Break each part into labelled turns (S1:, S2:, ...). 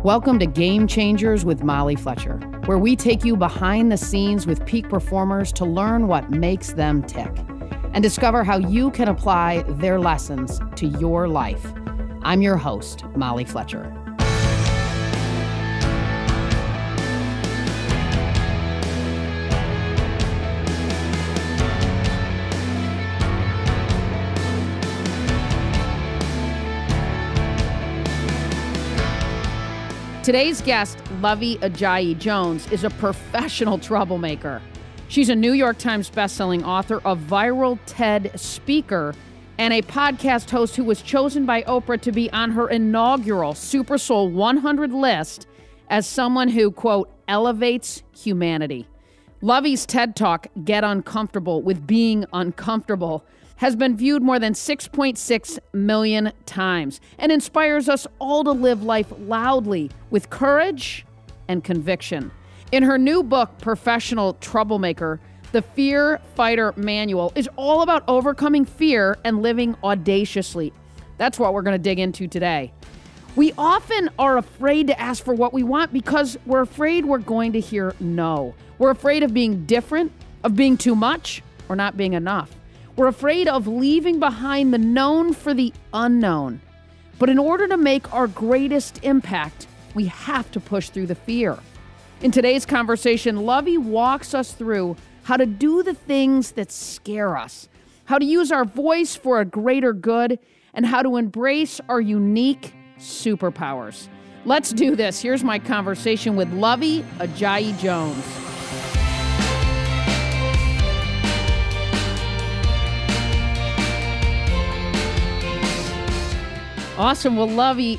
S1: Welcome to Game Changers with Molly Fletcher, where we take you behind the scenes with peak performers to learn what makes them tick and discover how you can apply their lessons to your life. I'm your host, Molly Fletcher. Today's guest, Luvvie Ajayi Jones, is a professional troublemaker. She's a New York Times bestselling author, a viral TED speaker, and a podcast host who was chosen by Oprah to be on her inaugural Super Soul 100 list as someone who, quote, elevates humanity. Luvvie's TED Talk, Get Uncomfortable with Being Uncomfortable, has been viewed more than 6.6 million times and inspires us all to live life loudly with courage and conviction. In her new book, Professional Troublemaker, the Fear Fighter Manual is all about overcoming fear and living audaciously. That's what we're going to dig into today. We often are afraid to ask for what we want because we're afraid we're going to hear no. We're afraid of being different, of being too much, or not being enough. We're afraid of leaving behind the known for the unknown. But in order to make our greatest impact, we have to push through the fear. In today's conversation, Luvvie walks us through how to do the things that scare us, how to use our voice for a greater good, and how to embrace our unique superpowers. Let's do this. Here's my conversation with Luvvie Ajayi Jones. Awesome. Well, Luvvie,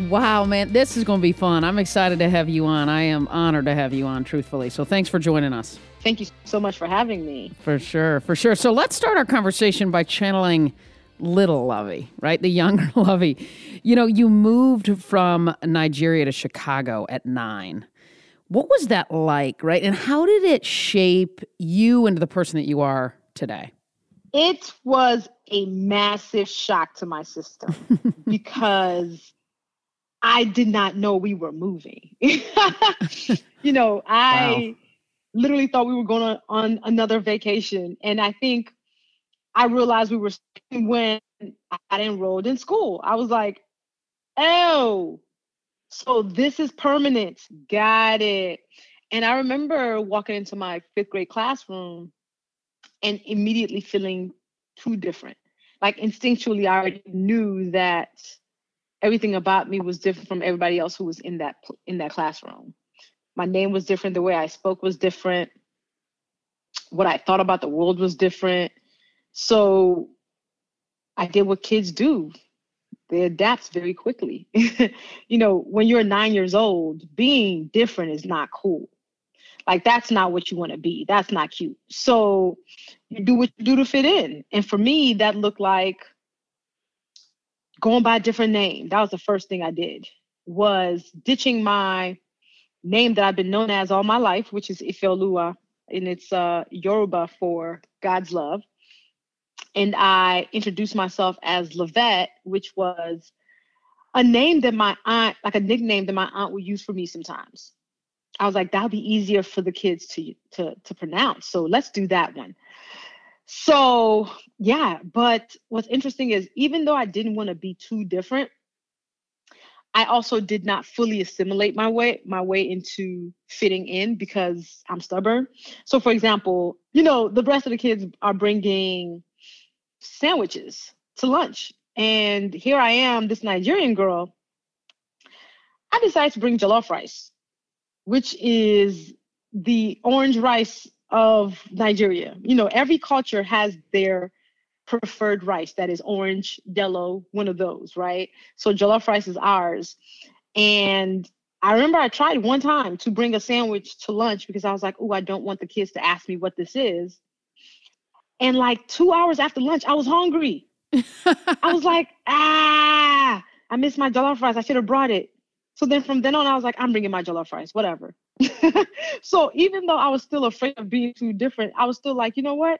S1: wow, man, this is going to be fun. I'm excited to have you on. I am honored to have you on, truthfully. So thanks for joining us.
S2: Thank you so much for having me.
S1: For sure, for sure. So let's start our conversation by channeling little Luvvie, right? The younger Luvvie. You know, you moved from Nigeria to Chicago at 9. What was that like, right? And how did it shape you into the person that you are today?
S2: It was a massive shock to my system because I did not know we were moving. I literally thought we were going on another vacation. And I think I realized we were when I enrolled in school. I was like, oh, so this is permanent. Got it. And I remember walking into my 5th grade classroom and immediately feeling too different. Like instinctually, I already knew that everything about me was different from everybody else who was in that classroom. My name was different. The way I spoke was different. What I thought about the world was different. So I did what kids do. They adapt very quickly. When you're 9 years old, being different is not cool. Like, that's not what you want to be. That's not cute. So you do what you do to fit in. And for me, that looked like going by a different name. That was the first thing I did, was ditching my name that I've been known as all my life, which is Ifeoluwa, and it's Yoruba for God's love. And I introduced myself as Luvvie, which was a name that my aunt, like a nickname that my aunt would use for me sometimes. I was like, that'll be easier for the kids to pronounce. So let's do that one. So yeah, but what's interesting is even though I didn't want to be too different, I also did not fully assimilate my way into fitting in because I'm stubborn. So for example, the rest of the kids are bringing sandwiches to lunch. And here I am, this Nigerian girl. I decided to bring jollof rice, which is the orange rice of Nigeria. Every culture has their preferred rice that is orange, yellow, one of those, right? So jollof rice is ours. And I remember I tried one time to bring a sandwich to lunch because I was like, oh, I don't want the kids to ask me what this is. And like 2 hours after lunch, I was hungry. I was like, I missed my jollof rice. I should have brought it. So then from then on, I was like, I'm bringing my jollof rice, whatever. So even though I was still afraid of being too different, I was still like, you know what?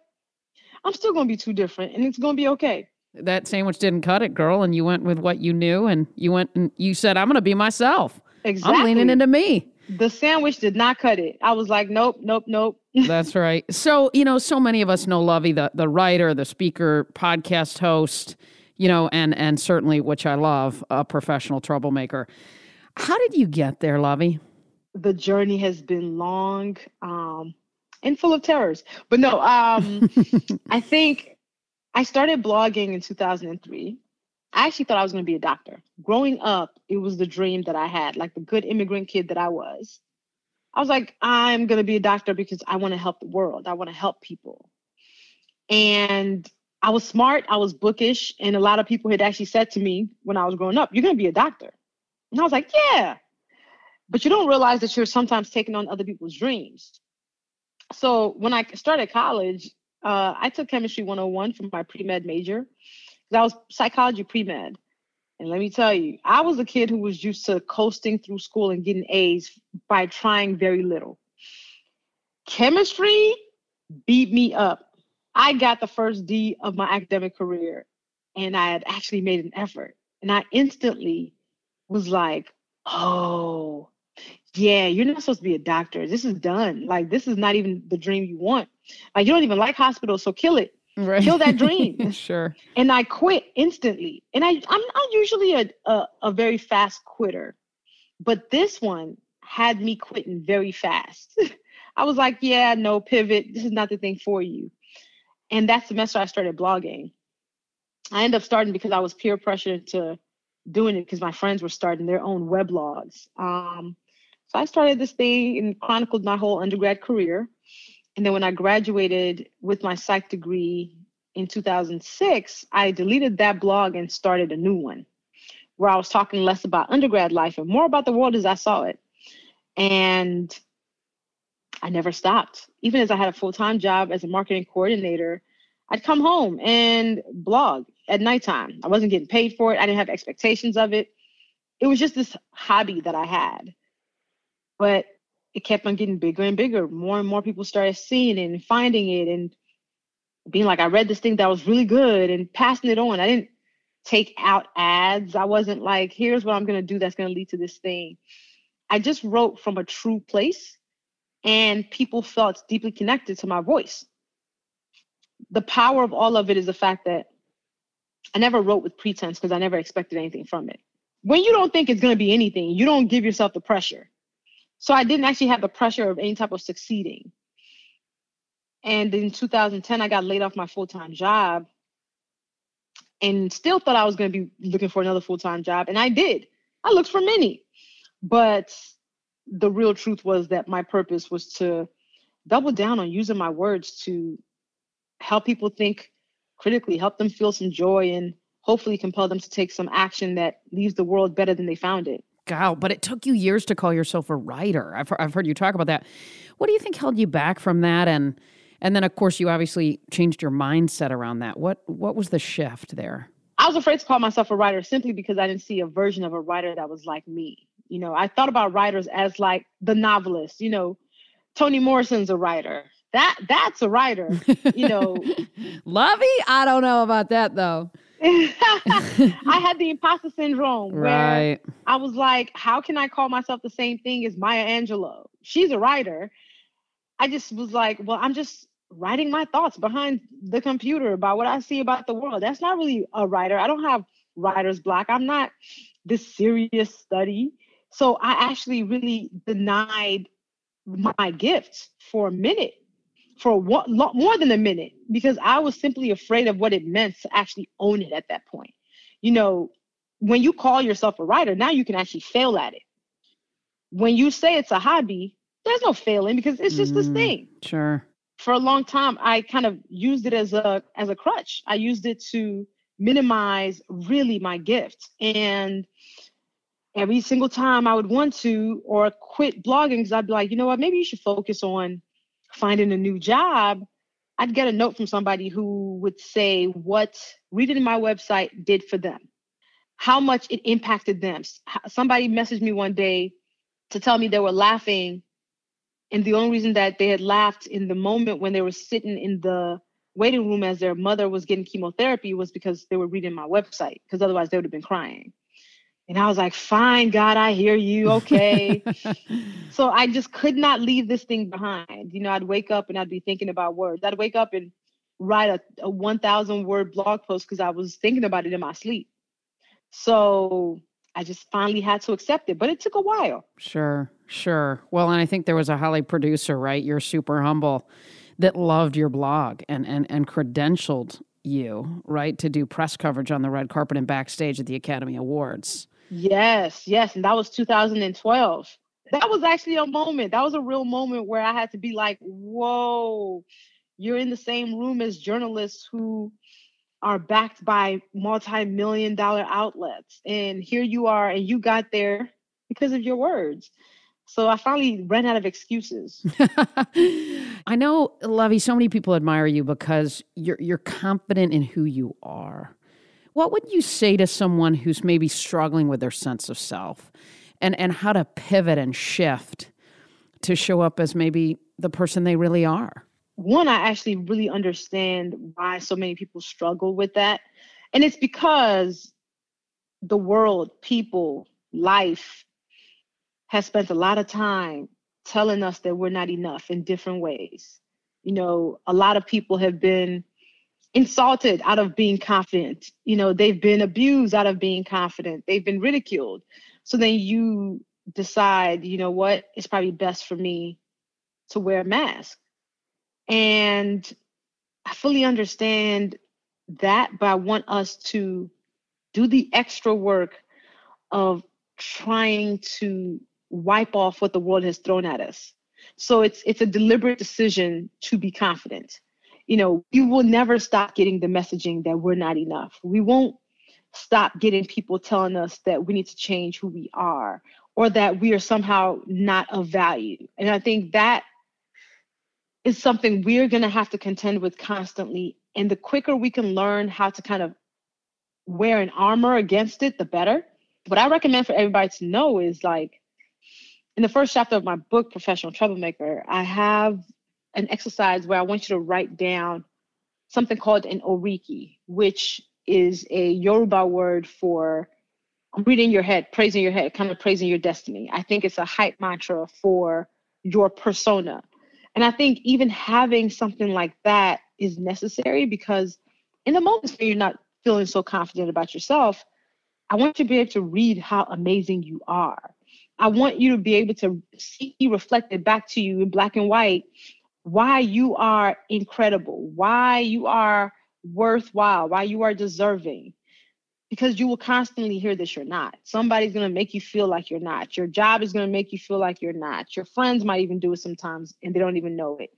S2: I'm still going to be too different and it's going to be okay.
S1: That sandwich didn't cut it, girl. And you went with what you knew and you went and you said, I'm going to be myself. I'm leaning
S2: Exactly.
S1: into me.
S2: The sandwich did not cut it. I was like, nope, nope, nope.
S1: That's right. So, so many of us know Luvvie, the writer, the speaker, podcast host, and certainly, which I love, a professional troublemaker. How did you get there, Luvvie?
S2: The journey has been long, and full of terrors. But no, I think I started blogging in 2003. I actually thought I was going to be a doctor. Growing up, it was the dream that I had, like the good immigrant kid that I was. I was like, I'm going to be a doctor because I want to help the world. I want to help people. And I was smart. I was bookish. And a lot of people had actually said to me when I was growing up, you're going to be a doctor. And I was like, yeah. But you don't realize that you're sometimes taking on other people's dreams. So when I started college, I took chemistry 101 for my pre-med major. I was psychology pre-med. And let me tell you, I was a kid who was used to coasting through school and getting A's by trying very little. Chemistry beat me up. I got the first D of my academic career, and I had actually made an effort. And I instantly was like, oh, yeah, you're not supposed to be a doctor. This is done. Like, this is not even the dream you want. Like, you don't even like hospitals, so kill it.
S1: Right.
S2: Kill that dream.
S1: Sure.
S2: And I quit instantly. And I'm usually a very fast quitter, but this one had me quitting very fast. I was like, yeah, no, pivot. This is not the thing for you. And that semester I started blogging. I ended up starting because I was peer pressured to doing it because my friends were starting their own weblogs. So I started this thing and chronicled my whole undergrad career. And then when I graduated with my psych degree in 2006, I deleted that blog and started a new one where I was talking less about undergrad life and more about the world as I saw it. And I never stopped. Even as I had a full-time job as a marketing coordinator, I'd come home and blog at nighttime. I wasn't getting paid for it. I didn't have expectations of it. It was just this hobby that I had. But it kept on getting bigger and bigger. More and more people started seeing it and finding it and being like, I read this thing that was really good and passing it on. I didn't take out ads. I wasn't like, here's what I'm going to do that's going to lead to this thing. I just wrote from a true place and people felt deeply connected to my voice. The power of all of it is the fact that I never wrote with pretense because I never expected anything from it. When you don't think it's going to be anything, you don't give yourself the pressure. So I didn't actually have the pressure of any type of succeeding. And in 2010, I got laid off my full-time job and still thought I was going to be looking for another full-time job. And I did. I looked for many. But the real truth was that my purpose was to double down on using my words to help people think critically, help them feel some joy, and hopefully compel them to take some action that leaves the world better than they found it.
S1: God, but it took you years to call yourself a writer. I've heard you talk about that. What do you think held you back from that? And then, of course, you obviously changed your mindset around that. What was the shift there?
S2: I was afraid to call myself a writer simply because I didn't see a version of a writer that was like me. I thought about writers as like the novelist. Toni Morrison's a writer. That's a writer.
S1: Luvvie? I don't know about that, though.
S2: I had the imposter syndrome where I was like, how can I call myself the same thing as Maya Angelou? She's a writer. I just was like, well, I'm just writing my thoughts behind the computer about what I see about the world. That's not really a writer. I don't have writer's block. I'm not this serious study. So I actually really denied my gifts for a minute. For more than a minute, because I was simply afraid of what it meant to actually own it at that point. When you call yourself a writer, now you can actually fail at it. When you say it's a hobby, there's no failing because it's just this thing.
S1: Sure.
S2: For a long time, I kind of used it as a crutch. I used it to minimize really my gift. And every single time I would want to or quit blogging because I'd be like, you know what, maybe you should focus on finding a new job. I'd get a note from somebody who would say what reading my website did for them, how much it impacted them. Somebody messaged me one day to tell me they were laughing, and the only reason that they had laughed in the moment when they were sitting in the waiting room as their mother was getting chemotherapy was because they were reading my website, because otherwise they would have been crying. And I was like, fine, God, I hear you. Okay. So I just could not leave this thing behind. I'd wake up and I'd be thinking about words. I'd wake up and write a 1,000 word blog post because I was thinking about it in my sleep. So I just finally had to accept it, but it took a while.
S1: Sure, sure. Well, and I think there was a Holly producer, right? You're super humble, that loved your blog and credentialed you, right, to do press coverage on the red carpet and backstage at the Academy Awards.
S2: Yes, yes. And that was 2012. That was actually a moment. That was a real moment where I had to be like, whoa, you're in the same room as journalists who are backed by multi-million-dollar outlets. And here you are, and you got there because of your words. So I finally ran out of excuses.
S1: I know, Luvvie, so many people admire you because you're confident in who you are. What would you say to someone who's maybe struggling with their sense of self and how to pivot and shift to show up as maybe the person they really are?
S2: One, I actually really understand why so many people struggle with that. And it's because the world, people, life has spent a lot of time telling us that we're not enough in different ways. A lot of people have been insulted out of being confident. They've been abused out of being confident. They've been ridiculed. So then you decide, what, it's probably best for me to wear a mask. And I fully understand that, but I want us to do the extra work of trying to wipe off what the world has thrown at us. So it's a deliberate decision to be confident. We will never stop getting the messaging that we're not enough. We won't stop getting people telling us that we need to change who we are or that we are somehow not of value. And I think that is something we're going to have to contend with constantly. And the quicker we can learn how to kind of wear an armor against it, the better. What I recommend for everybody to know is, like, in the first chapter of my book, Professional Troublemaker, I have an exercise where I want you to write down something called an oriki, which is a Yoruba word for reading your head, praising your head, kind of praising your destiny. I think it's a hype mantra for your persona. And I think even having something like that is necessary because in the moments where you're not feeling so confident about yourself, I want you to be able to read how amazing you are. I want you to be able to see reflected back to you in black and white why you are incredible, why you are worthwhile, why you are deserving. Because you will constantly hear this, you're not. Somebody's going to make you feel like you're not. Your job is going to make you feel like you're not. Your friends might even do it sometimes and they don't even know it.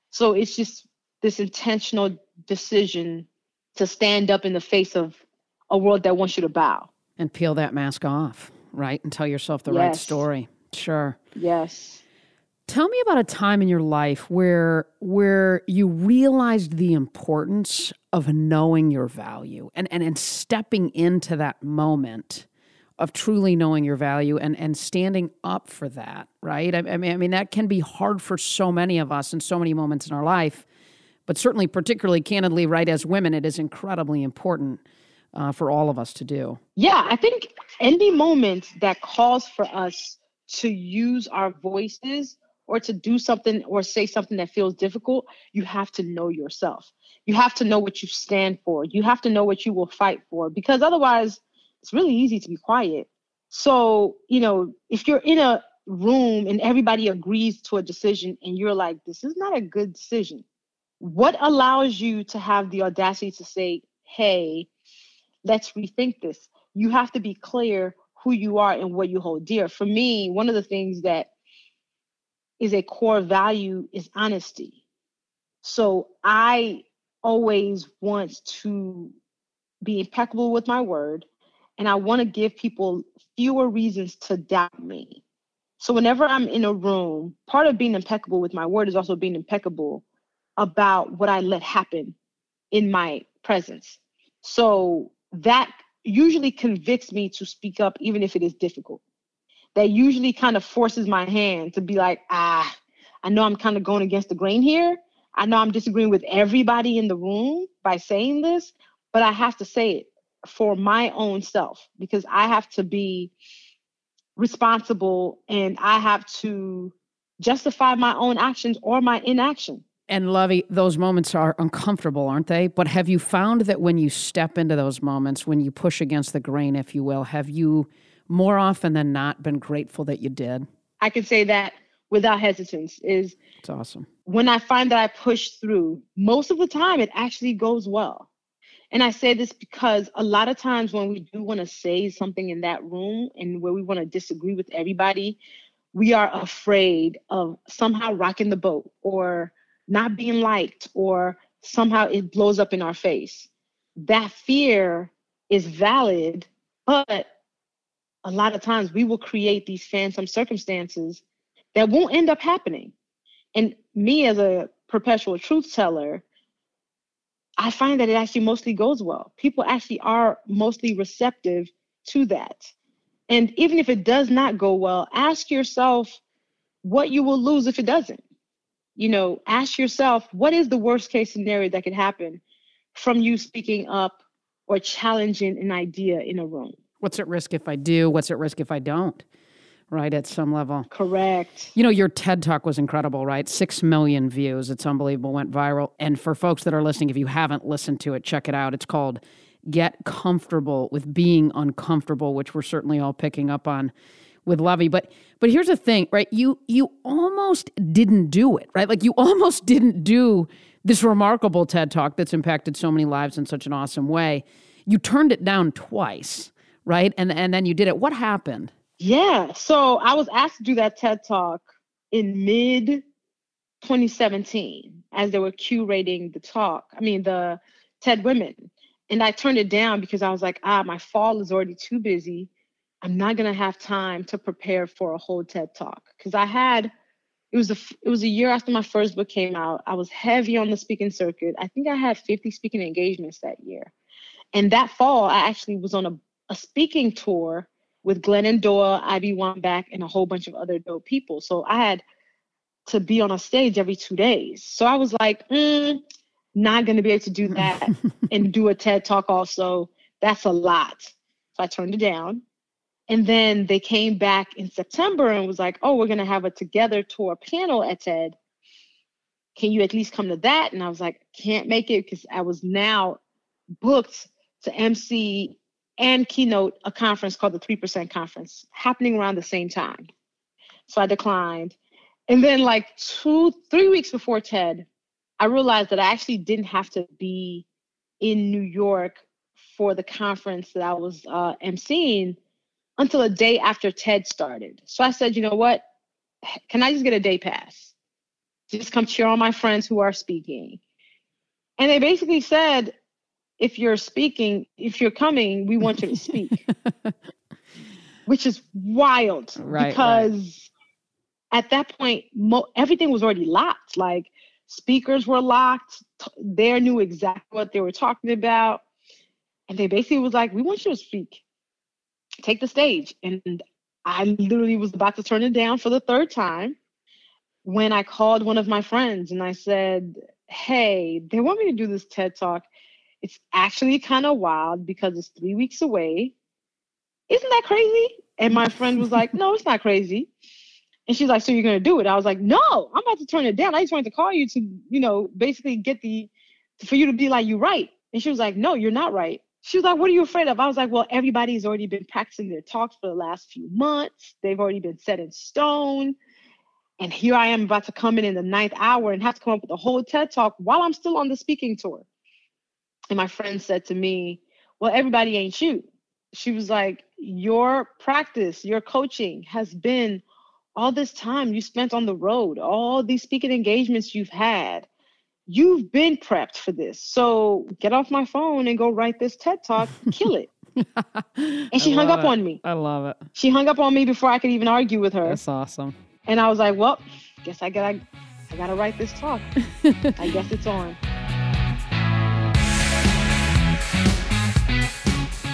S2: So it's just this intentional decision to stand up in the face of a world that wants you to bow.
S1: And peel that mask off, right? And tell yourself the right story. Sure.
S2: Yes.
S1: Tell me about a time in your life where you realized the importance of knowing your value and stepping into that moment of truly knowing your value and standing up for that, right? I mean, that can be hard for so many of us in so many moments in our life, but certainly particularly candidly, right, as women, it is incredibly important for all of us to do.
S2: Yeah, I think any moment that calls for us to use our voices or to do something or say something that feels difficult, you have to know yourself. You have to know what you stand for. You have to know what you will fight for, because otherwise it's really easy to be quiet. So, if you're in a room and everybody agrees to a decision and you're like, this is not a good decision, what allows you to have the audacity to say, hey, let's rethink this? You have to be clear who you are and what you hold dear. For me, one of the things that is a core value is honesty. So I always want to be impeccable with my word, and I want to give people fewer reasons to doubt me. So whenever I'm in a room, part of being impeccable with my word is also being impeccable about what I let happen in my presence. So that usually convicts me to speak up, even if it is difficult. That usually kind of forces my hand to be like, I know I'm kind of going against the grain here. I know I'm disagreeing with everybody in the room by saying this, but I have to say it for my own self, because I have to be responsible and I have to justify my own actions or my inaction.
S1: And Luvvie, those moments are uncomfortable, aren't they? But have you found that when you step into those moments, when you push against the grain, if you will, have you more often than not been grateful that you did?
S2: I can say that without hesitance. It's
S1: awesome.
S2: When I find that I push through, most of the time it actually goes well. And I say this because a lot of times when we do want to say something in that room and where we want to disagree with everybody, we are afraid of somehow rocking the boat or not being liked, or somehow it blows up in our face. That fear is valid, but a lot of times we will create these phantom circumstances that won't end up happening. And me as a perpetual truth teller, I find that it actually mostly goes well. People actually are mostly receptive to that. And even if it does not go well, ask yourself what you will lose if it doesn't. Ask yourself, what is the worst case scenario that could happen from you speaking up or challenging an idea in a room?
S1: What's at risk if I do? What's at risk if I don't? Right, at some level.
S2: Correct.
S1: Your TED Talk was incredible, right? 6 million views. It's unbelievable. Went viral. And for folks that are listening, if you haven't listened to it, check it out. It's called Get Comfortable with Being Uncomfortable, which we're certainly all picking up on with Luvvie. But here's the thing, right? You almost didn't do it, right? Like you almost didn't do this remarkable TED Talk that's impacted so many lives in such an awesome way. You turned it down twice, right? And then you did it. What happened?
S2: Yeah. So I was asked to do that TED Talk in mid 2017 as they were curating the TED Women. And I turned it down because I was like, my fall is already too busy. I'm not going to have time to prepare for a whole TED Talk. Because it was a year after my first book came out. I was heavy on the speaking circuit. I think I had 50 speaking engagements that year. And that fall, I actually was on a speaking tour with Glennon Doyle, Ivy Wambach, and a whole bunch of other dope people. So I had to be on a stage every 2 days. So I was like, not going to be able to do that and do a TED Talk also. That's a lot. So I turned it down. And then they came back in September and was like, we're going to have a Together Tour panel at TED. Can you at least come to that? And I was like, can't make it because I was now booked to MC and keynote a conference called the 3% Conference happening around the same time. So I declined. And then like 2-3 weeks before TED, I realized that I actually didn't have to be in New York for the conference that I was emceeing until a day after TED started. So I said, you know what? Can I just get a day pass? Just come cheer on my friends who are speaking. And they basically said, if you're coming, we want you to speak. Which is wild.
S1: Right,
S2: because at that point, everything was already locked. Like speakers were locked. They knew exactly what they were talking about. And they basically was like, we want you to speak. Take the stage. And I literally was about to turn it down for the third time when I called one of my friends and I said, hey, they want me to do this TED Talk. It's actually kind of wild because it's 3 weeks away. Isn't that crazy? And my friend was like, no, it's not crazy. And she's like, so you're going to do it? I was like, no, I'm about to turn it down. I just wanted to call you to, basically for you to be like, you're right. And she was like, no, you're not right. She was like, what are you afraid of? I was like, well, everybody's already been practicing their talks for the last few months. They've already been set in stone. And here I am about to come in the 9th hour and have to come up with a whole TED Talk while I'm still on the speaking tour. And my friend said to me, well, everybody ain't you. She was like, your practice, your coaching has been all this time you spent on the road, all these speaking engagements you've had. You've been prepped for this. So get off my phone and go write this TED Talk, kill it. And she hung up on me.
S1: I love it.
S2: She hung up on me before I could even argue with her.
S1: That's awesome.
S2: And I was like, well, guess I gotta write this talk. I guess it's on.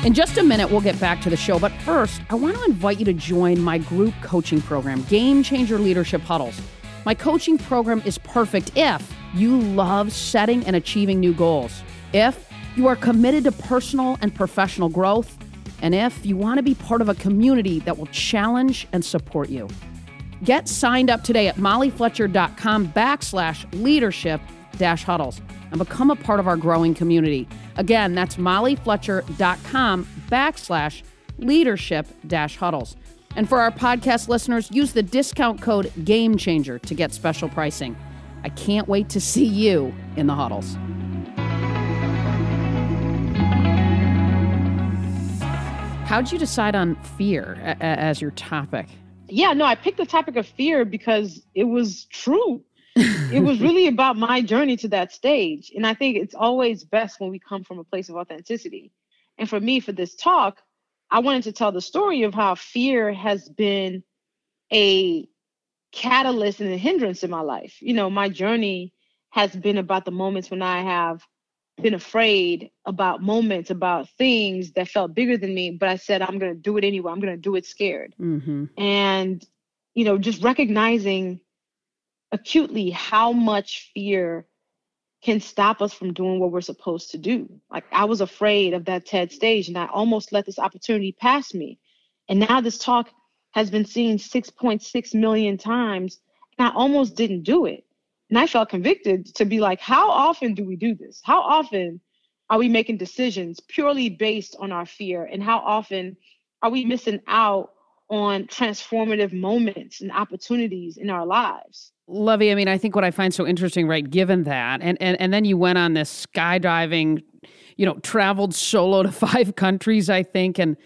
S1: In just a minute, we'll get back to the show. But first, I want to invite you to join my group coaching program, Game Changer Leadership Huddles. My coaching program is perfect if you love setting and achieving new goals, if you are committed to personal and professional growth, and if you want to be part of a community that will challenge and support you. Get signed up today at mollyfletcher.com/leadership-huddles and become a part of our growing community. Again, that's mollyfletcher.com/leadership-huddles. And for our podcast listeners, use the discount code GAMECHANGER to get special pricing. I can't wait to see you in the huddles. How'd you decide on fear as your topic?
S2: Yeah, no, I picked the topic of fear because it was true. It was really about my journey to that stage. And I think it's always best when we come from a place of authenticity. And for me, for this talk, I wanted to tell the story of how fear has been a catalyst and a hindrance in my life. You know, my journey has been about the moments when I have been afraid about moments, about things that felt bigger than me, but I said, I'm going to do it anyway. I'm going to do it scared.
S1: Mm-hmm.
S2: And, you know, just recognizing acutely how much fear can stop us from doing what we're supposed to do. Like, I was afraid of that TED stage and I almost let this opportunity pass me. And now this talk has been seen 6.6 million times and I almost didn't do it. And I felt convicted to be like, how often do we do this? How often are we making decisions purely based on our fear? And how often are we missing out on transformative moments and opportunities in our lives?
S1: Luvvie, I mean, I think what I find so interesting, right, given that, and then you went on this skydiving, you know, traveled solo to 5 countries, I think, and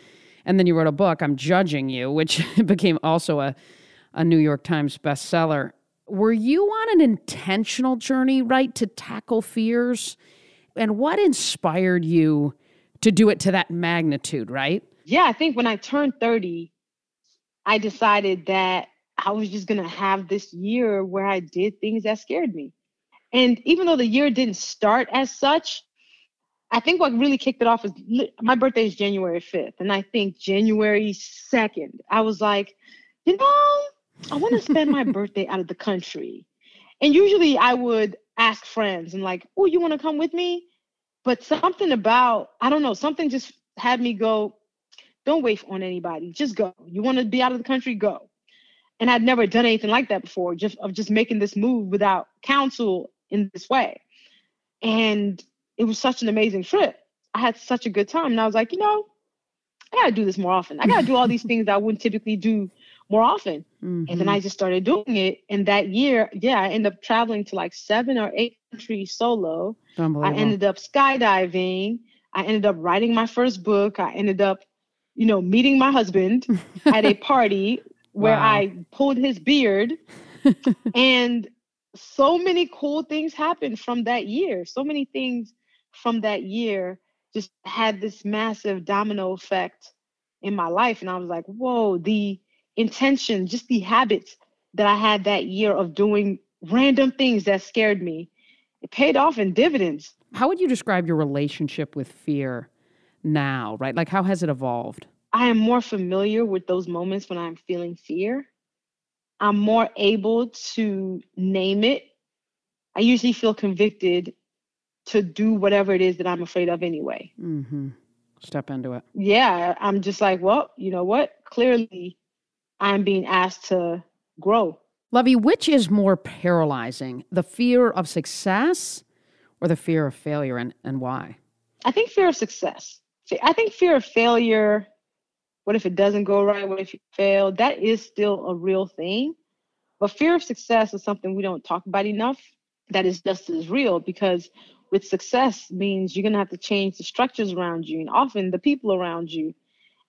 S1: then you wrote a book, I'm Judging You, which became also a New York Times bestseller. Were you on an intentional journey, right, to tackle fears? And what inspired you to do it to that magnitude, right?
S2: Yeah, I think when I turned 30, I decided that I was just going to have this year where I did things that scared me. And even though the year didn't start as such, I think what really kicked it off is my birthday is January 5th. And I think January 2nd, I was like, you know, I want to spend my birthday out of the country. And usually I would ask friends and like, oh, you want to come with me? But something about, I don't know, something just had me go, don't wait on anybody. Just go. You want to be out of the country? Go. And I'd never done anything like that before, just making this move without counsel in this way. And it was such an amazing trip. I had such a good time. And I was like, you know, I got to do this more often. I got to do all these things that I wouldn't typically do more often. Mm-hmm. And then I just started doing it. And that year, I ended up traveling to like 7 or 8 countries solo. I ended up skydiving. I ended up writing my first book. I ended up, you know, meeting my husband at a party where I pulled his beard. And so many cool things happened from that year. So many things from that year just had this massive domino effect in my life. And I was like, whoa, the intention, just the habits that I had that year of doing random things that scared me, it paid off in dividends.
S1: How would you describe your relationship with fear now, right? Like, how has it evolved?
S2: I am more familiar with those moments when I'm feeling fear. I'm more able to name it. I usually feel convicted to do whatever it is that I'm afraid of anyway.
S1: Mm-hmm. Step into it.
S2: Yeah, I'm just like, well, you know what? Clearly, I'm being asked to grow.
S1: Luvvie, which is more paralyzing, the fear of success or the fear of failure, and why?
S2: I think fear of success. I think fear of failure, what if it doesn't go right? What if you fail? That is still a real thing. But fear of success is something we don't talk about enough. That is just as real, because with success means you're going to have to change the structures around you and often the people around you.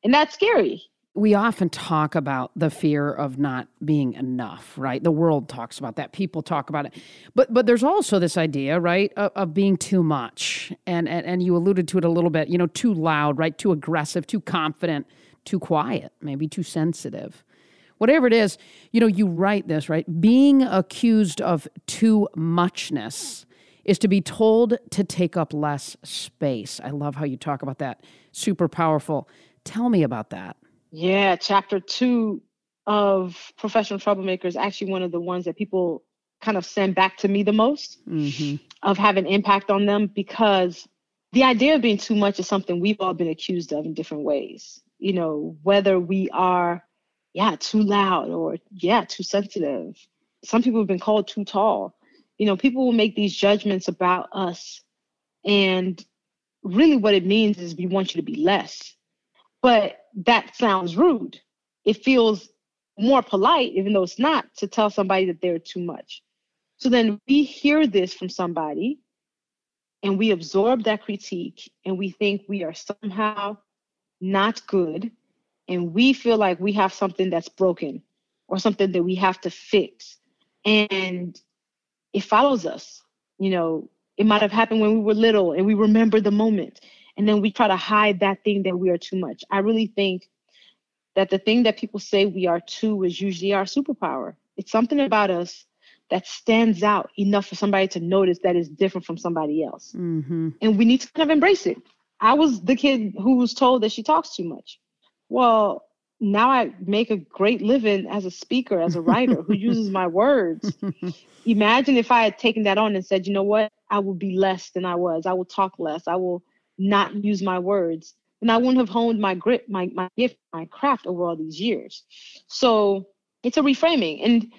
S2: And that's scary.
S1: We often talk about the fear of not being enough, right? The world talks about that. People talk about it. But there's also this idea, right, of being too much. And you alluded to it a little bit, you know, too loud, right? Too aggressive, too confident, too quiet, maybe too sensitive. Whatever it is, you know, you write this, right? Being accused of too muchness is to be told to take up less space. I love how you talk about that. Super powerful. Tell me about that.
S2: Yeah, chapter 2 of Professional Troublemakers is actually one of the ones that people kind of send back to me the most, of having impact on them, because the idea of being too much is something we've all been accused of in different ways. Whether we are, too loud or, too sensitive. Some people have been called too tall. People will make these judgments about us. And really what it means is we want you to be less. But that sounds rude. It feels more polite, even though it's not, to tell somebody that they're too much. So then we hear this from somebody and we absorb that critique and we think we are somehow not good. And we feel like we have something that's broken or something that we have to fix. And it follows us. It might have happened when we were little and we remember the moment. And then we try to hide that thing that we are too much. I really think that the thing that people say we are too is usually our superpower. It's something about us that stands out enough for somebody to notice that is different from somebody else.
S1: Mm-hmm.
S2: And we need to kind of embrace it. I was the kid who was told that she talks too much. Well, now I make a great living as a speaker, as a writer who uses my words. Imagine if I had taken that on and said, you know what, I will be less than I was. I will talk less. I will not use my words. And I wouldn't have honed my grit, my gift, my craft over all these years. So it's a reframing. And,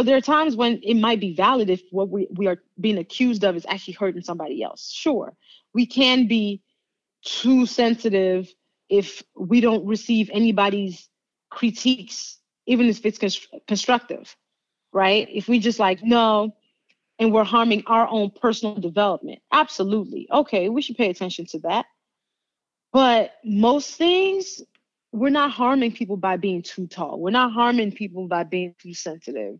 S2: there are times when it might be valid if what we are being accused of is actually hurting somebody else. Sure, we can be too sensitive if we don't receive anybody's critiques, even if it's constructive, right? If we just no, and we're harming our own personal development. Absolutely. Okay, we should pay attention to that. But most things, we're not harming people by being too tall. We're not harming people by being too sensitive.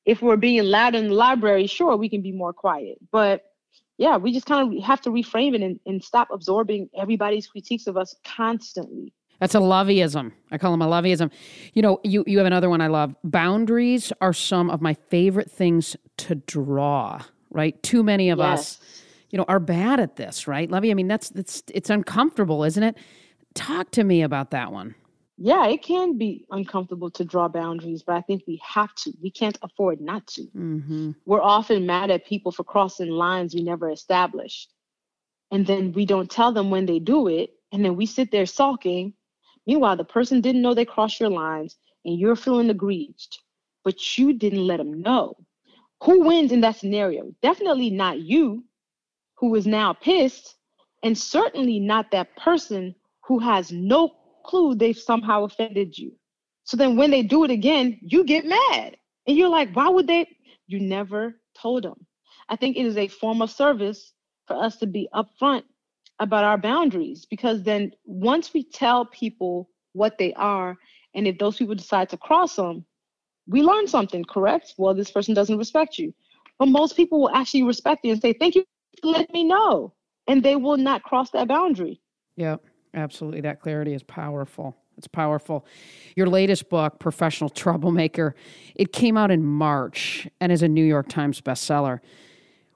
S2: If we're being loud in the library, sure, we can be more quiet. But yeah, we just kind of have to reframe it and stop absorbing everybody's critiques of us constantly.
S1: That's a Luvvieism. I call them a Luvvieism. You have another one I love. Boundaries are some of my favorite things to draw, right? Too many of us, are bad at this, right? Luvvie, I mean, it's uncomfortable, isn't it? Talk to me about that one.
S2: Yeah, it can be uncomfortable to draw boundaries, but I think we have to. We can't afford not to.
S1: Mm-hmm.
S2: We're often mad at people for crossing lines we never established. And then we don't tell them when they do it. And then we sit there sulking. Meanwhile, the person didn't know they crossed your lines and you're feeling aggrieved, but you didn't let them know. Who wins in that scenario? Definitely not you, who is now pissed, and certainly not that person who has no clue they've somehow offended you. So then when they do it again, you get mad. And you're like, why would they? You never told them. I think it is a form of service for us to be upfront about our boundaries, because then once we tell people what they are, and if those people decide to cross them, we learn something, correct? Well, this person doesn't respect you. But most people will actually respect you and say, thank you for letting me know. And they will not cross that boundary.
S1: Yep, absolutely. That clarity is powerful. It's powerful. Your latest book, Professional Troublemaker, it came out in March and is a New York Times bestseller.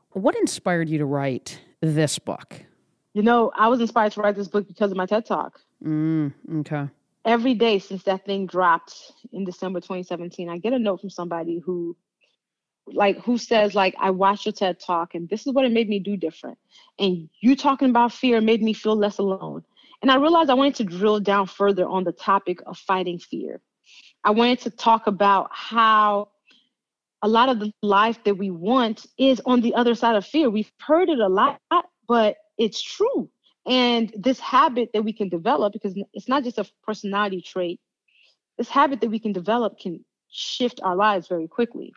S1: What inspired you to write this book?
S2: I was inspired to write this book because of my TED Talk.
S1: Okay.
S2: Every day since that thing dropped in December 2017, I get a note from somebody who says, I watched your TED Talk and this is what it made me do different. And you talking about fear made me feel less alone. And I realized I wanted to drill down further on the topic of fighting fear. I wanted to talk about how a lot of the life that we want is on the other side of fear. We've heard it a lot, but it's true. And this habit that we can develop, because it's not just a personality trait, this habit that we can develop can shift our lives very quickly.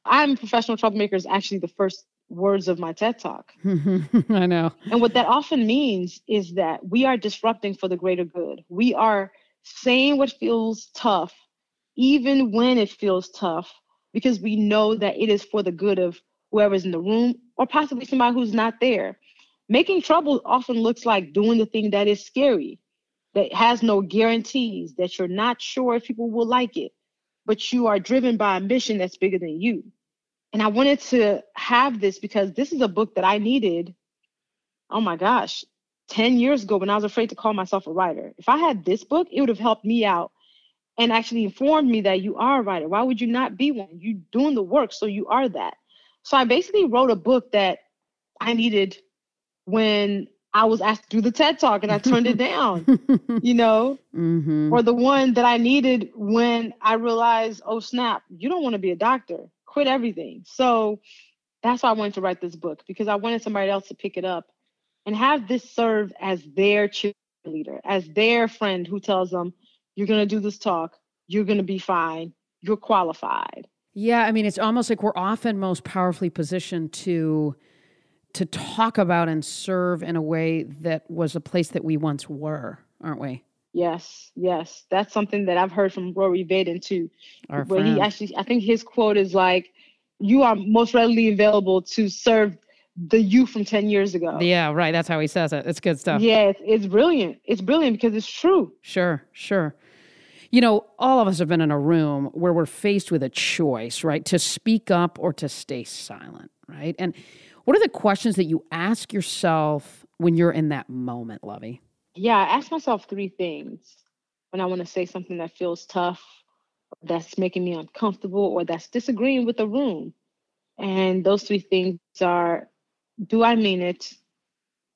S2: I'm a professional troublemaker is actually the first words of my TED Talk.
S1: I know.
S2: And what that often means is that we are disrupting for the greater good. We are saying what feels tough, even when it feels tough, because we know that it is for the good of whoever's in the room or possibly somebody who's not there. Making trouble often looks like doing the thing that is scary, that has no guarantees, that you're not sure if people will like it, but you are driven by a mission that's bigger than you. And I wanted to have this because this is a book that I needed, oh my gosh, 10 years ago when I was afraid to call myself a writer. If I had this book, it would have helped me out and actually informed me that you are a writer. Why would you not be one? You're doing the work, so you are that. So I basically wrote a book that I needed when I was asked to do the TED Talk and I turned it down, you know, or the one that I needed when I realized, oh, snap, you don't want to be a doctor. Quit everything. So that's why I wanted to write this book, because I wanted somebody else to pick it up and have this serve as their cheerleader, as their friend who tells them, you're going to do this talk, you're going to be fine, you're qualified.
S1: Yeah, I mean, it's almost like we're often most powerfully positioned to talk about and serve in a way that was a place that we once were, aren't we?
S2: Yes, yes. That's something that I've heard from Rory Vaden too,
S1: Our
S2: where
S1: friend.
S2: he actually, I think his quote is like, you are most readily available to serve the you from 10 years ago.
S1: Yeah, right. That's how he says it. It's good stuff.
S2: Yeah, it's brilliant. It's brilliant because it's true.
S1: Sure, sure. You know, all of us have been in a room where we're faced with a choice, right? To speak up or to stay silent, right? And what are the questions that you ask yourself when you're in that moment, Luvvie?
S2: Yeah, I ask myself three things when I want to say something that feels tough, that's making me uncomfortable, or that's disagreeing with the room. And those three things are, do I mean it?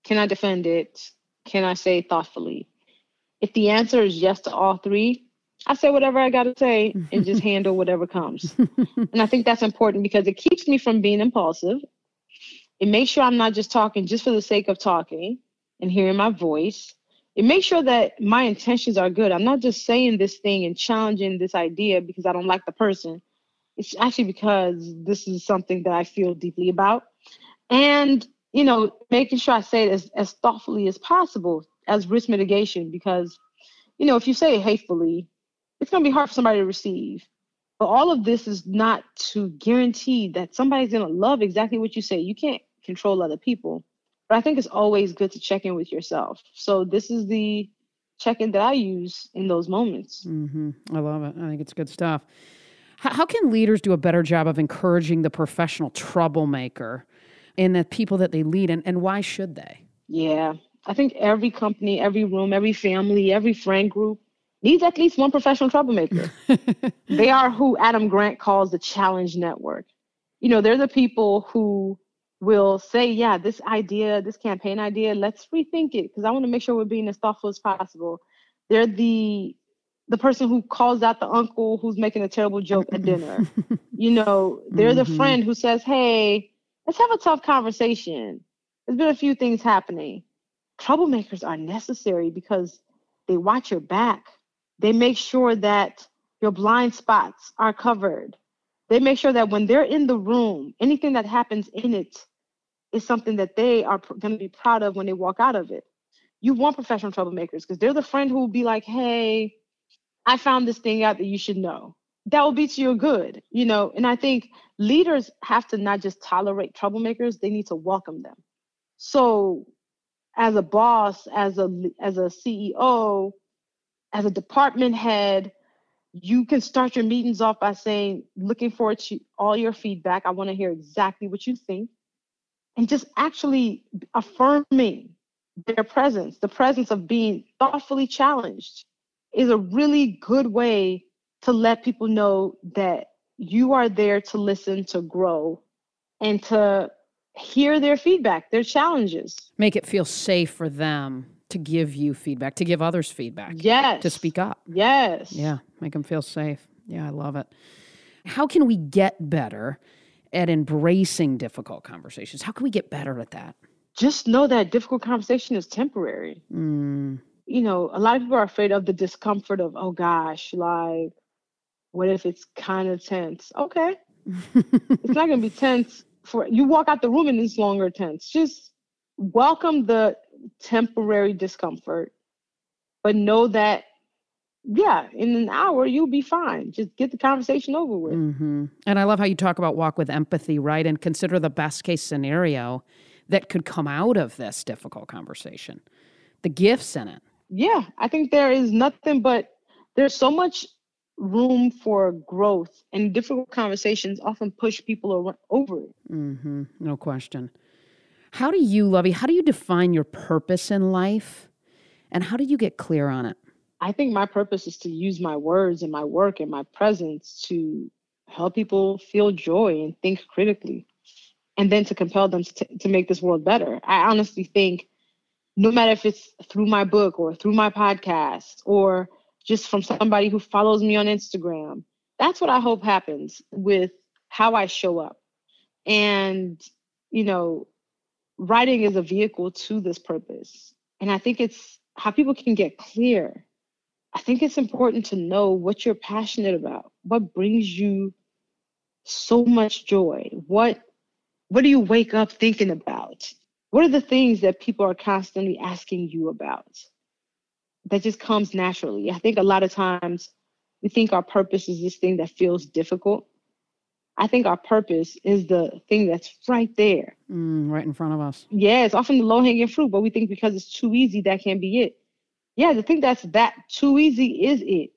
S2: Can I defend it? Can I say it thoughtfully? If the answer is yes to all three, I say whatever I got to say and just handle whatever comes. And I think that's important because it keeps me from being impulsive. It makes sure I'm not just talking just for the sake of talking and hearing my voice. It makes sure that my intentions are good. I'm not just saying this thing and challenging this idea because I don't like the person. It's actually because this is something that I feel deeply about. And, you know, making sure I say it as thoughtfully as possible as risk mitigation, because, you know, if you say it hatefully, it's going to be hard for somebody to receive. But all of this is not to guarantee that somebody's going to love exactly what you say. You can't control other people. But I think it's always good to check in with yourself. So this is the check-in that I use in those moments.
S1: I love it. I think it's good stuff. How can leaders do a better job of encouraging the professional troublemaker in the people that they lead, and why should they?
S2: Yeah, I think every company, every room, every family, every friend group needs at least one professional troublemaker. They are who Adam Grant calls the challenge network. You know, they're the people who will say, yeah, this idea, this campaign idea, let's rethink it because I want to make sure we're being as thoughtful as possible. They're the person who calls out the uncle who's making a terrible joke at dinner. You know, they're the friend who says, hey, let's have a tough conversation. There's been a few things happening. Troublemakers are necessary because they watch your back. They make sure that your blind spots are covered. They make sure that when they're in the room, anything that happens in it is something that they are going to be proud of when they walk out of it. You want professional troublemakers because they're the friend who will be like, hey, I found this thing out that you should know. That will be to your good, you know? And I think leaders have to not just tolerate troublemakers, they need to welcome them. So as a boss, as a CEO, as a department head, you can start your meetings off by saying, looking forward to all your feedback. I want to hear exactly what you think. And just actually affirming their presence, the presence of being thoughtfully challenged, is a really good way to let people know that you are there to listen, to grow, and to hear their feedback, their challenges.
S1: Make it feel safe for them to give you feedback, to give others feedback.
S2: Yes.
S1: To speak up.
S2: Yes.
S1: Yeah, make them feel safe. Yeah, I love it. How can we get better at embracing difficult conversations? How can we get better at that?
S2: Just know that difficult conversation is temporary. You know, a lot of people are afraid of the discomfort of, oh gosh, like, what if it's kind of tense? Okay. It's not going to be tense for you walk out the room and it's longer tense. Just welcome the temporary discomfort, but know that, yeah, in an hour, you'll be fine. Just get the conversation over with.
S1: And I love how you talk about walk with empathy, right? And consider the best case scenario that could come out of this difficult conversation, the gifts in it.
S2: Yeah, I think there is nothing but there's so much room for growth, and difficult conversations often push people over it.
S1: No question. How do you, Luvvie, how do you define your purpose in life? And how do you get clear on it?
S2: I think my purpose is to use my words and my work and my presence to help people feel joy and think critically, and then to compel them to make this world better. I honestly think no matter if it's through my book or through my podcast or just from somebody who follows me on Instagram. That's what I hope happens with how I show up. And, you know, writing is a vehicle to this purpose. And I think it's how people can get clear. I think it's important to know what you're passionate about, what brings you so much joy. What do you wake up thinking about? What are the things that people are constantly asking you about? That just comes naturally. I think a lot of times we think our purpose is this thing that feels difficult. I think our purpose is the thing that's right there.
S1: Right in front of us.
S2: Yeah, it's often the low-hanging fruit, but we think because it's too easy, that can't be it. Yeah, the thing that's that too easy is it.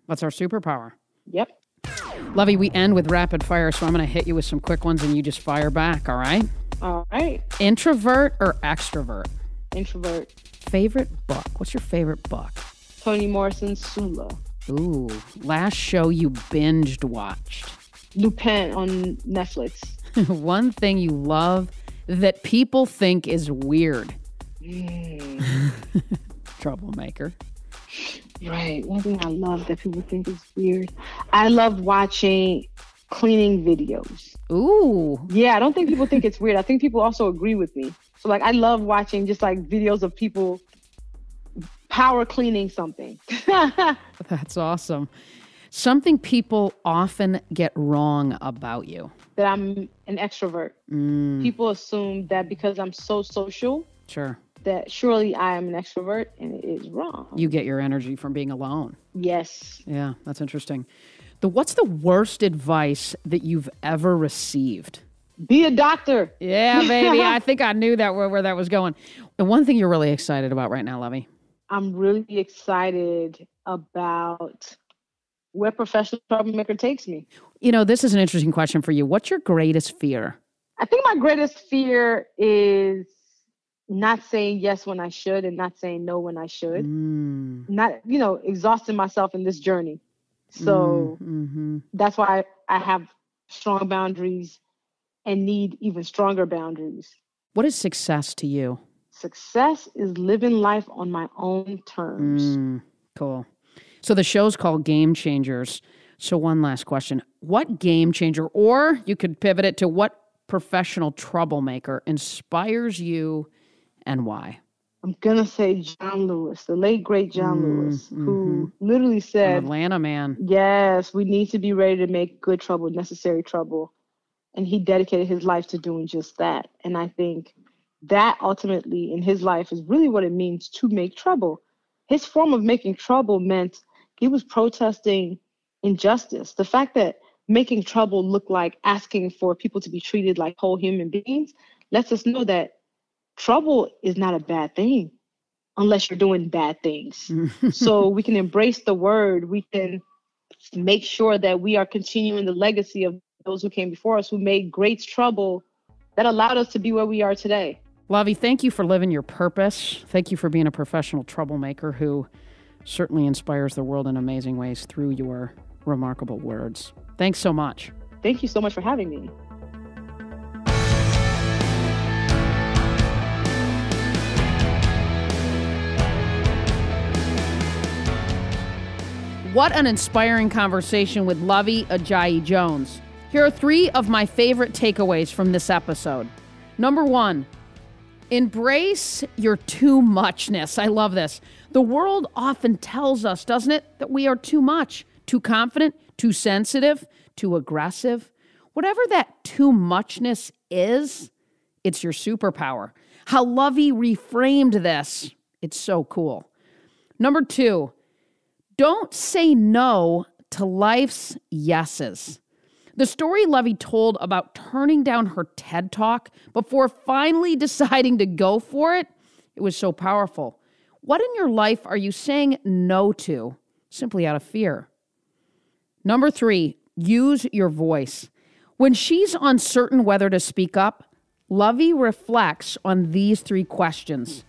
S1: That's our superpower.
S2: Yep.
S1: Luvvie, we end with rapid fire, so I'm going to hit you with some quick ones and you just fire back, all right?
S2: All right.
S1: Introvert or extrovert?
S2: Introvert.
S1: Favorite book? What's your favorite book?
S2: Toni Morrison's Sula.
S1: Ooh, last show you binged watched?
S2: Lupin on Netflix.
S1: One thing you love that people think is weird? Troublemaker.
S2: Right. One thing I love that people think is weird. I love watching cleaning videos.
S1: Ooh.
S2: Yeah, I don't think people think it's weird. I think people also agree with me. So like I love watching just like videos of people power cleaning something.
S1: That's awesome. Something people often get wrong about you.
S2: That I'm an extrovert. People assume that because I'm so social.
S1: Sure.
S2: That surely I am an extrovert, and it is wrong.
S1: You get your energy from being alone.
S2: Yes.
S1: Yeah, that's interesting. What's the worst advice that you've ever received?
S2: Be a doctor.
S1: Yeah, baby. I think I knew that where that was going. And one thing you're really excited about right now, Luvvie?
S2: I'm really excited about where Professional Troublemaker takes me.
S1: You know, this is an interesting question for you. What's your greatest fear?
S2: I think my greatest fear is not saying yes when I should and not saying no when I should. Not, exhausting myself in this journey. So that's why I have strong boundaries and need even stronger boundaries.
S1: What is success to you?
S2: Success is living life on my own terms.
S1: Cool. So the show's called Game Changers. So one last question. What game changer, or you could pivot it to what professional troublemaker inspires you and why? I'm
S2: going to say John Lewis, the late, great John Lewis, who literally said,
S1: Atlanta man.
S2: Yes, we need to be ready to make good trouble, necessary trouble. And he dedicated his life to doing just that. And I think that ultimately in his life is really what it means to make trouble. His form of making trouble meant he was protesting injustice. The fact that making trouble looked like asking for people to be treated like whole human beings lets us know that trouble is not a bad thing unless you're doing bad things. So we can embrace the word. We can make sure that we are continuing the legacy of those who came before us, who made great trouble that allowed us to be where we are today.
S1: Luvvie, thank you for living your purpose. Thank you for being a professional troublemaker who certainly inspires the world in amazing ways through your remarkable words. Thanks so much.
S2: Thank you so much for having me.
S1: What an inspiring conversation with Luvvie Ajayi Jones. Here are 3 of my favorite takeaways from this episode. Number 1, embrace your too muchness. I love this. The world often tells us, doesn't it, that we are too much, too confident, too sensitive, too aggressive. Whatever that too muchness is, it's your superpower. How Luvvie reframed this, it's so cool. Number 2, don't say no to life's yeses. The story Luvvie told about turning down her TED Talk before finally deciding to go for it, it was so powerful. What in your life are you saying no to simply out of fear? Number 3, use your voice. When she's uncertain whether to speak up, Luvvie reflects on these 3 questions.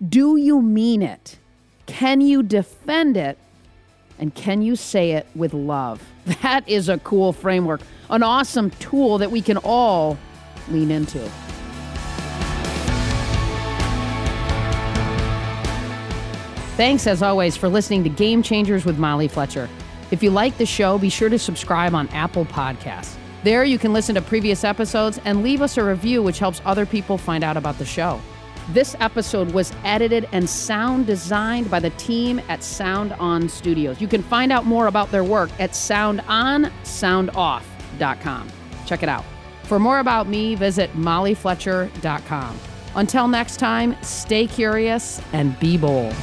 S1: Do you mean it? Can you defend it? And can you say it with love? That is a cool framework, an awesome tool that we can all lean into. Thanks, as always, for listening to Game Changers with Molly Fletcher. If you like the show, be sure to subscribe on Apple Podcasts. There you can listen to previous episodes and leave us a review, which helps other people find out about the show. This episode was edited and sound designed by the team at Sound On Studios. You can find out more about their work at soundonsoundoff.com. Check it out. For more about me, visit mollyfletcher.com. Until next time, stay curious and be bold.